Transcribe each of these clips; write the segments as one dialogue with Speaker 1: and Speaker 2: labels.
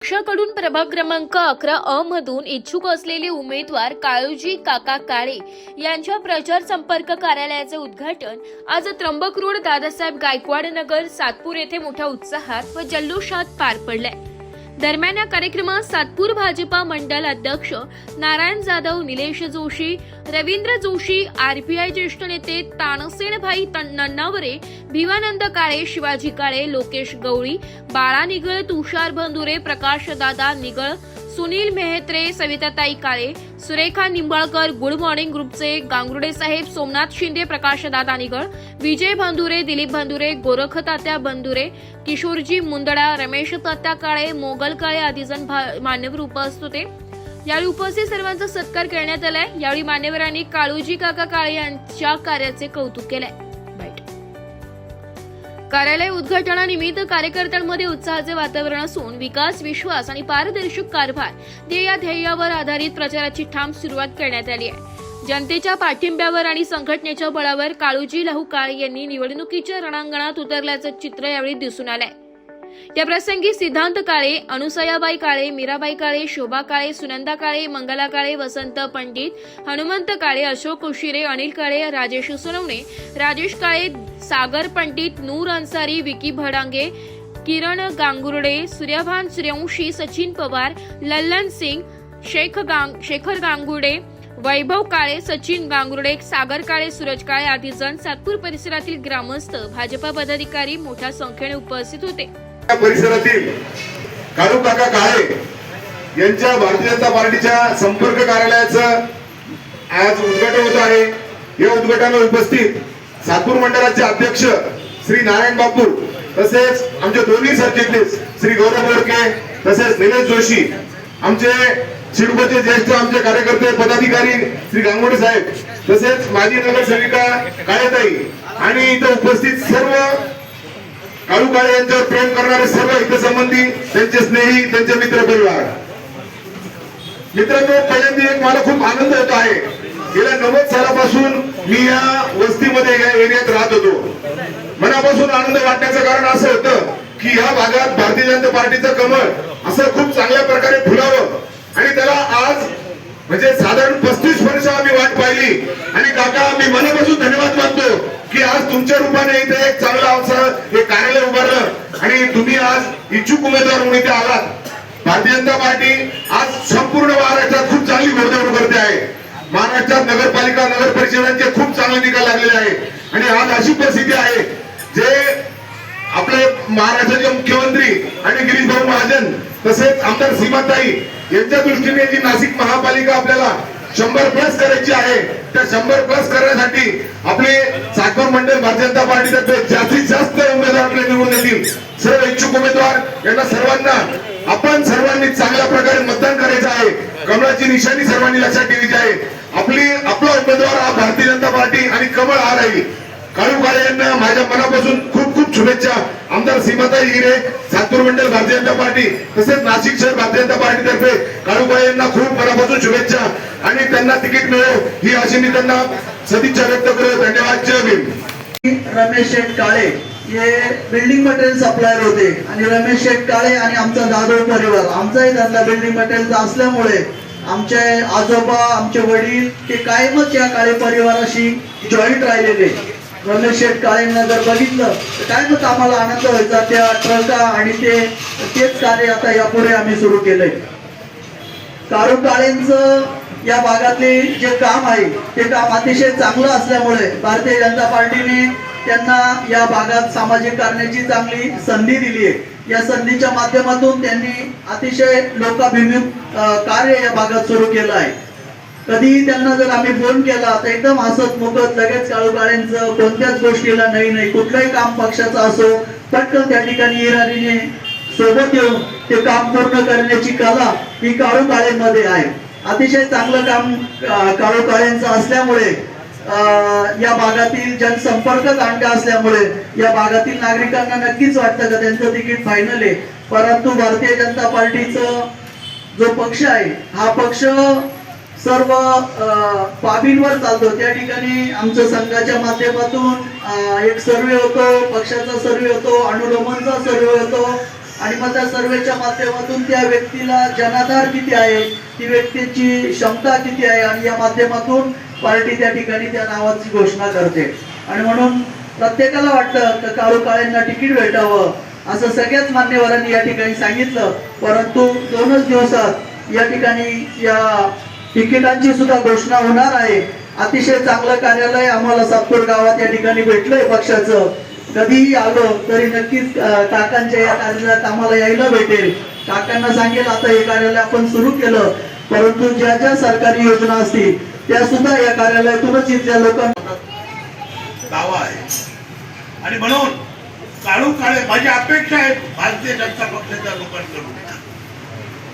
Speaker 1: पक्षाकडून प्रभाग क्रमांक 11 अ मधून इच्छुक असलेले उमेदवार काळूजी काका काळे यांच्या प्रचार संपर्क कार्यालयाचे उद्घाटन आज त्र्यंबक रोड दादासाहेब गायकवाड नगर सातपूर येथे मोठ्या उत्साहात व जल्लोषात पार पडले। दरम्यान या कार्यक्रमात सातपूर भाजपा मंडल अध्यक्ष नारायण जाधव, निलेश जोशी, रवींद्र जोशी, आरपीआय ज्येष्ठ नेते तानसेनभाई नन्नावरे, भिवानंद काळे, शिवाजी काळे, लोकेश गवळी, बाळा निगळ, तुषार बंधुरे, प्रकाश दादा निगळ, सुनील मेहत्रे, सविताताई काळे, सुरेखा निंबाळकर, गुड मॉर्निंग ग्रुपचे गांगुर्डे साहेब, सोमनाथ शिंदे, प्रकाश दादा निगळ, विजय बंधुरे, दिलीप बंधुरे, गोरख तात्या बंधुरे, किशोरजी मुंदडा, रमेश तात्या काळे, मोगल काळे आदी जण मान्यवर उपस्थित होते। यावेळी उपस्थित सर्वांचा सत्कार करण्यात आलाय। यावेळी मान्यवरांनी काळूजी काका काळे यांच्या कार्याचे कौतुक केले। कार्यालय उद्घाटनानिमित्त कार्यकर्त्यांमध्ये उत्साहाचे वातावरण असून विकास, विश्वास आणि पारदर्शक कारभार या ध्येयावर आधारित प्रचाराची ठाम सुरुवात करण्यात आली आहे। जनतेच्या पाठिंब्यावर आणि संघटनेच्या बळावर काळूजी लाहू काळे यांनी निवडणुकीच्या रणांगणात उतरल्याचं चित्र यावेळी दिसून आलंय। या प्रसंगी सिद्धांत काळे, अनुसयाबाई काळे, मीराबाई काळे, शोभा काळे, सुनंदा काळे, मंगला काळे, वसंत पंडित, हनुमंत काळे, अशोक उशिरे, अनिल काळे, राजेश सोनवणे, राजेश काळे, सागर पंडित, नूर अन्सारी, विकी भडांगे, किरण गांगुर्डे, सूर्यभान सूर्यवंशी, सचिन पवार, लल्लन सिंग, शेखर गांगुर्डे, वैभव काळे, सचिन गांगुर्डे, सागर काळे, सूरज काळे आदी जण सातपूर परिसरातील ग्रामस्थ, भाजपा पदाधिकारी मोठ्या संख्येने उपस्थित होते।
Speaker 2: परिसरातील काळू काका काळे यांच्या भारतीय जनता पार्टीच्या संपर्क कार्यालयाचं आज उद्घाटन होत आहे। या उद्घाटनाला उपस्थित सातपूर मंडळाचे अध्यक्ष श्री नारायण बापू, तसेच आमचे दोन्ही सरचिटणीस श्री गौरव बोडके, तसेच निलेश जोशी, आमचे शिरूरचे ज्येष्ठ आमचे कार्यकर्ते पदाधिकारी श्री गांगुर्डे साहेब, तसेच माजी नगरसेविका काळेताई आणि इथे उपस्थित सर्व काळू काळे यांच्यावर प्रेम करणारे सर्व हितसंबंधी, त्यांचे स्नेही, त्यांचे मित्र परिवार। मित्रांनो, पहिल्यांदा एक मला खूप आनंद होत आहे। गेल्या 90 सालापासून मी या वस्तीमध्ये या एरियात राहत होतो। मनापासून आनंद वाटण्याचं कारण असं होतं की या भागात भारतीय जनता पार्टीचं कमळ असं खूप चांगल्या प्रकारे फुलावं आणि त्याला आज म्हणजे साधारण 35 वर्ष आम्ही वाट पाहिली आणि काका मी मनापासून धन्यवाद मानतो की आज तुमच्या रूपाने इथे एक चांगला अवसर हे कार्यालय उभारलं आणि तुम्ही आज इच्छुक उमेदवार म्हणून इथे आलात। भारतीय जनता पार्टी आज संपूर्ण महाराष्ट्रात खूप चांगली घोडदौड करते आहे। महाराष्ट्रात नगरपालिका, नगर परिषदांचे खूप चांगले निकाल लागलेले आहेत आणि आज अशी परिस्थिती आहे जे आपले महाराष्ट्राचे मुख्यमंत्री आणि गिरीश भाऊ महाजन, तसेच आमदार सीमाताई यांच्या दृष्टीने जी नाशिक महापालिका आपल्याला 100+ करायची आहे, त्या 100+ करण्यासाठी आपले सातपूर मंडळ भारतीय जनता पार्टीतर्फे जास्तीत जास्त उमेदवार आपले निवडून येतील। सर्व इच्छुक उमेदवार यांना सर्वांना आपण सर्वांनी चांगल्या प्रकारे मतदान करायचं आहे। कमळाची निशाणी सर्वांनी लक्षात ठेवायची आहे। आपला उमेदवार हा भारतीय जनता पार्टी आणि कमळ हा राहील। काळू काळे यांना माझ्या मनापासून खूप खूप शुभेच्छा। आमदार सीमाताई हिरे, सातपूर मंडळ भारतीय जनता पार्टी, तसेच नाशिक शहर भारतीय जनता पार्टीतर्फे काळू काळे यांना खूप मनापासून शुभेच्छा आणि त्यांना तिकीट मिळो ही अशी मी त्यांना सदिच्छा व्यक्त करतो। धन्यवाद। जय भीम।
Speaker 3: रमेश शेठ काळे हे बिल्डिंग मटेरियल सप्लायर होते आणि रमेश शेठ काळे आणि आमचा जाधव परिवार, आमचाही धंदा बिल्डिंग मटेरियलचा असल्यामुळे आमचे आजोबा, आमचे वडील ते कायमच या काळे परिवाराशी जॉईंट राहिलेले। रमेश शेठ काळेंना जर बघितलं तर कायमच आम्हाला आनंद व्हायचा त्या ट्रका आणि तेच कार्य आता यापुढे आम्ही सुरू केलंय। काळू काळेंचं या भागातले जे काम आहे ते काम अतिशय चांगलं असल्यामुळे भारतीय जनता पार्टीने त्यांना या भागात सामाजिक करण्याची चांगली संधी दिली आहे। या संधीच्या माध्यमातून त्यांनी अतिशय लोकाभिमुख कार्य या भागात सुरू केलं आहे। कधी त्यांना जर आम्ही फोन केला तर एकदम हसत मुखत लगेच काळू काळेंचं कोणत्याच गोष्टीला नाही कुठलंही काम पक्षाचं असो पटकन त्या ठिकाणी इरादीने सोबत येऊन ते काम पूर्ण करण्याची कला ही काळू काळेंमध्ये आहे। अतिशय चांगलं काम काळू काळेंचं असल्यामुळे या भागातील जनसंपर्क चांगला असल्यामुळे या भागातील नागरिकांना नक्कीच वाटतं का त्यांचं तिकीट फायनल आहे। परंतु भारतीय जनता पार्टीचा जो पक्ष आहे हा पक्ष सर्व बाबींवर चालतो। त्या ठिकाणी आमच्या संघाच्या माध्यमातून एक सर्वे होतो, पक्षाचा सर्वे होतो, अनुलोमांचा सर्वे होतो, आणि मग त्या सर्वेच्या माध्यमातून त्या व्यक्तीला जनाधार किती आहे, ती व्यक्तीची क्षमता किती आहे, आणि या माध्यमातून पार्टी त्या ठिकाणी त्या नावाची घोषणा करते. आणि म्हणून प्रत्येकाला वाटतं की काळू काळेंना तिकीट भेटावं असं सगळ्याच मान्यवरांनी या ठिकाणी सांगितलं. परंतु 2च दिवसात या ठिकाणी या तिकिटांची सुद्धा घोषणा होणार आहे. अतिशय चांगलं कार्यालय आम्हाला सातपूर गावात या ठिकाणी भेटलंय पक्षाचं. कधीही आलो तरी नक्कीच काकांच्या या कार्यालयात आम्हाला यायला भेटेल. काकांना सांगेल आता हे कार्यालय आपण सुरू केलं, परंतु ज्या ज्या सरकारी योजना असतील त्या सुद्धा या कार्यालयातूनच इथल्या लोकांना
Speaker 4: दावा आहे. आणि म्हणून काळू काळे माझी अपेक्षा आहे भारतीय जनता पक्षाच्या लोकांकडून,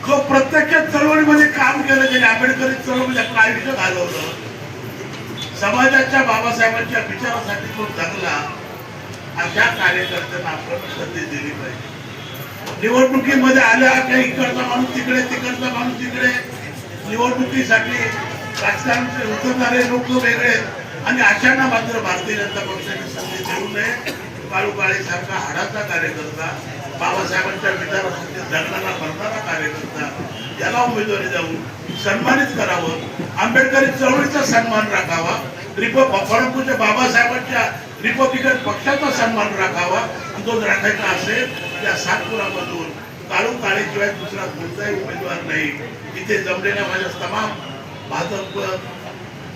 Speaker 4: जो प्रत्यक्ष चळवळीमध्ये काम केलं, ज्याने आंबेडकरी चळवळीमध्ये आपलं आयुष्य घालवलं, समाजाच्या बाबासाहेबांच्या विचारासाठी तो जगला, अशा कार्यकर्त्यांना आपण संधी दिली पाहिजे. निवडणुकीमध्ये आल्या काही इकडचा माणूस तिकडे, तिकडचा माणूस तिकडे, निवडणुकीसाठी राजकारणाचे उतरणारे लोक वेगळे, आणि अशांना मात्र भारतीय जनता पक्षाने संधी देऊ नये. काळू काळे सारखा हाडाचा कार्यकर्ता, बाबासाहेबांच्या विचारासाठी जगणारा मरणारा कार्यकर्ता, याला उमेदवारी देऊन सन्मानित करावं. आंबेडकरी चळवळीचा सन्मान राखावा, परंतु बाबासाहेबांच्या रिपब्लिकन पक्षाचा सन्मान राखावा. तो जर राखायचा असेल त्या सातपुरामधून काळू काळेशिवाय दुसरा कोणताही उमेदवार नाही. इथे जमलेल्या माझ्या तमाम भाजप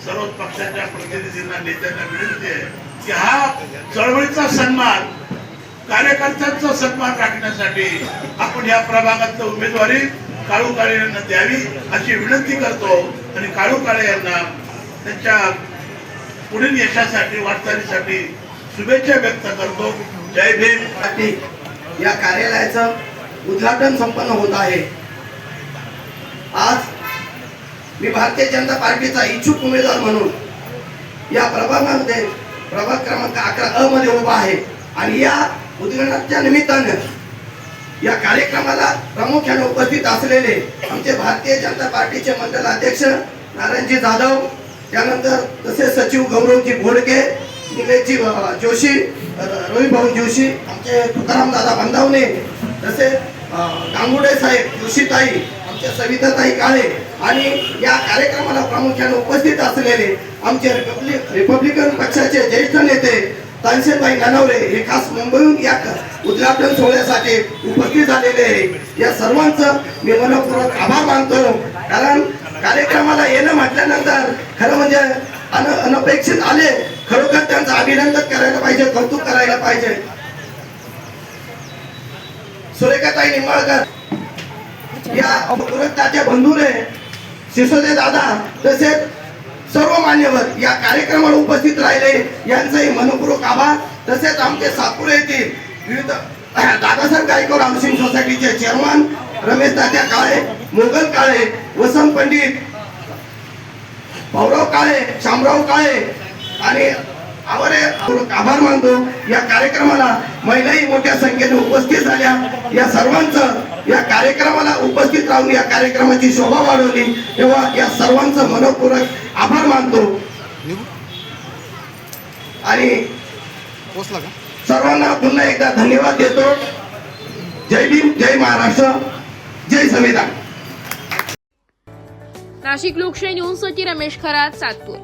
Speaker 4: सर्व पक्षाच्या प्रतिनिधींना, नेत्यांना विनंती आहे की हा चळवळीचा सन्मान, कार्यकर्त्यांचा सन्मान राखण्यासाठी आपण या प्रभागातलं उमेदवारी काळू काळे यांना द्यावी अशी विनंती करतो. आणि काळू काळे यांना त्यांच्या पुढील यशासाठी, वाटचालीसाठी शुभेच्छा व्यक्त करतो. जय भीम.
Speaker 5: या कार्यालयाचं उद्घाटन संपन्न होत आहे. आज मी भारतीय जनता पार्टीचा इच्छुक उमेदवार म्हणून या प्रभागामध्ये प्रभाग क्रमांक 11 मध्ये उभा आहे. आणि या उद्घाटनाच्या निमित्तानं या कार्यक्रमाला प्रामुख्याने उपस्थित असलेले आमचे भारतीय जनता पार्टीचे मंडल अध्यक्ष नारायणजी जाधव, त्यानंतर तसेच सचिव गौरवजी घोडके, निलेशजी जोशी, रविभाऊ जोशी, आमचे तुकाराम दादा बंधावणे, तसेच गांगुडे साहेब, जोशीताई, आमच्या सविताताई काळे, आणि या कार्यक्रमाला प्रामुख्याने उपस्थित असलेले आमचे रिपब्लिकन पक्षाचे ज्येष्ठ नेते तानसेनभाई ननवरे हे खास मुंबईहून या उद्घाटन सोहळ्यासाठी उपस्थित झालेले आहे. या सर्वांचं मी मनपूर्वक आभार मानतो. कारण कार्यक्रमाला येणं म्हटल्यानंतर खरं म्हणजे अनपेक्षित आले, खरोखर त्यांचं अभिनंदन करायला पाहिजे, कौतुक करायला पाहिजे. सुरेखाताई निंबाळकर या पुरस्काराचे बंधूने, सिसोदे दादा, तसेच सर्व मान्यवर या कार्यक्रमाला उपस्थित राहिले, यांचाही मनपूर्वक आभार. तसेच आमचे सातपूर येथील विविध दादासाहेब गायकवाड हाऊसिंग सोसायटीचे चेअरमन रमेश तात्या काळे, मोगल काळे, वसंत पंडित, भाऊराव काळे, शामराव काळे, आणि आभार मानतो. या कार्यक्रमाला महिलाही मोठ्या संख्येने उपस्थित झाल्या. या सर्वांचं या कार्यक्रमाला उपस्थित राहून या कार्यक्रमाची शोभा वाढवली, तेव्हा या सर्वांचं मनपूर्वक आभार मानतो. आणि सर्वांना पुन्हा एकदा धन्यवाद देतो. जय भीम, जय महाराष्ट्र, जय संविधान.
Speaker 1: नाशिक लोकशाही न्यूजसाठी रमेश खरात, सातपूर.